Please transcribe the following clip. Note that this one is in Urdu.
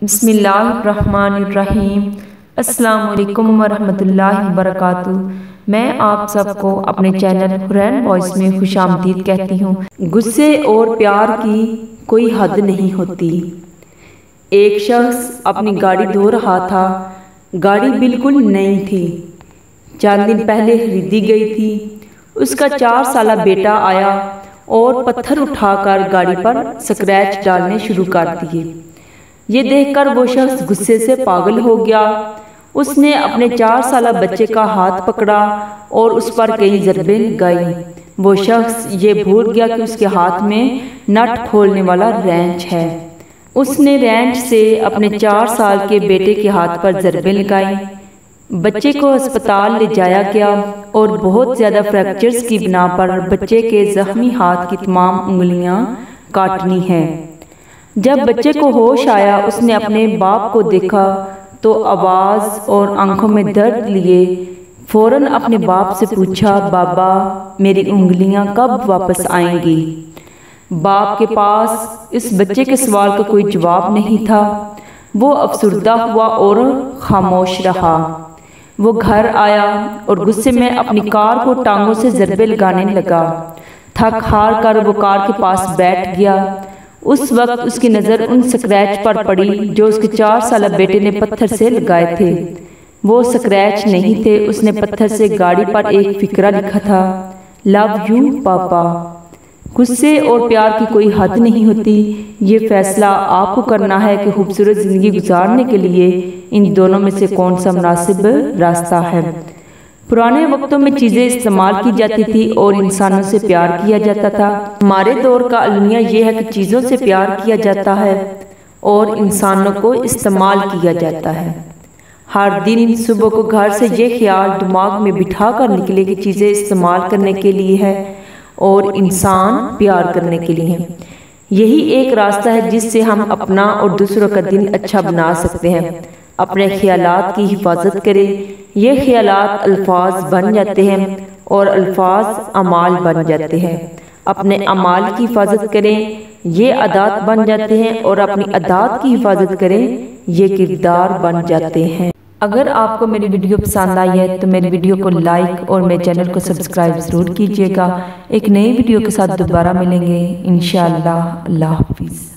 بسم اللہ الرحمن الرحیم۔ السلام علیکم ورحمۃ اللہ وبرکاتہ۔ میں آپ سب کو اپنے چینل حرین وائس میں خوش آمدید کہتی ہوں۔ غصے اور پیار کی کوئی حد نہیں ہوتی۔ ایک شخص اپنی گاڑی دھو رہا تھا۔ گاڑی بالکل نئی تھی، چند دن پہلے خریدی گئی تھی۔ اس کا 4 سالہ بیٹا آیا اور پتھر اٹھا کر گاڑی پر سکریچ ڈالنے شروع کر دیے۔ یہ دیکھ کر وہ شخص غصے سے پاگل ہو گیا۔ اس نے اپنے 4 سالہ بچے کا ہاتھ پکڑا اور اس پر کئی ضربیں لگائیں۔ وہ شخص یہ بھول گیا کہ اس کے ہاتھ میں نٹ کھولنے والا رینچ ہے۔ اس نے رینچ سے اپنے 4 سال کے بیٹے کے ہاتھ پر ضربیں لگائیں۔ بچے کو ہسپتال لے جایا گیا اور بہت زیادہ فریکچرز کی بنا پر بچے کے زخمی ہاتھ کی تمام انگلیاں کاٹنی ہیں۔ جب بچے کو ہوش آیا، اس نے اپنے باپ کو دیکھا تو آواز اور آنکھوں میں درد لیے فوراً اپنے باپ سے پوچھا، بابا میری انگلیاں کب واپس آئیں گی؟ باپ کے پاس اس بچے کے سوال کا کوئی جواب نہیں تھا۔ وہ افسردہ ہوا اور خاموش رہا۔ وہ گھر آیا اور غصے میں اپنی کار کو ٹانگوں سے ضربے لگانے لگا۔ تھک ہار کر وہ کار کے پاس بیٹھ گیا۔ اس وقت اس کی نظر ان سکریچ پر پڑی جو اس کے 4 سالہ بیٹے نے پتھر سے لگائے تھے۔ وہ سکریچ نہیں تھے، اس نے پتھر سے گاڑی پر ایک فقرہ لکھا تھا، لو یو پاپا۔ غصے اور پیار کی کوئی حد نہیں ہوتی۔ یہ فیصلہ آپ کو کرنا ہے کہ خوبصورت زندگی گزارنے کے لیے ان دونوں میں سے کون سا مناسب راستہ ہے۔ پرانے وقتوں میں چیزیں استعمال کی جاتی تھی اور انسانوں سے پیار کیا جاتا تھا۔ ہمارے دور کا المیہ یہ ہے کہ چیزوں سے پیار کیا جاتا ہے اور انسانوں کو استعمال کیا جاتا ہے۔ ہر دن صبح کو گھر سے یہ خیال دماغ میں بٹھا کر نکلے کہ چیزیں استعمال کرنے کے لیے ہے اور انسان پیار کرنے کے لیے ہے۔ یہی ایک راستہ ہے جس سے ہم اپنا اور دوسروں کا دن اچھا بنا سکتے ہیں۔ اپنے خیالات کی حفاظت کریں۔ یہ خیالات الفاظ بن جاتے ہیں اور الفاظ اعمال بن جاتے ہیں۔ اپنے اعمال کی حفاظت کریں، یہ عادات بن جاتے ہیں اور اپنی عادات کی حفاظت کریں، یہ کردار بن جاتے ہیں۔ اگر آپ کو میری ویڈیو پسند آئی ہے تو میری ویڈیو کو لائک اور میرے چینل کو سبسکرائب ضرور کیجیے گا۔ ایک نئی ویڈیو کے ساتھ دوبارہ ملیں گے انشاءاللہ۔ اللہ حافظ۔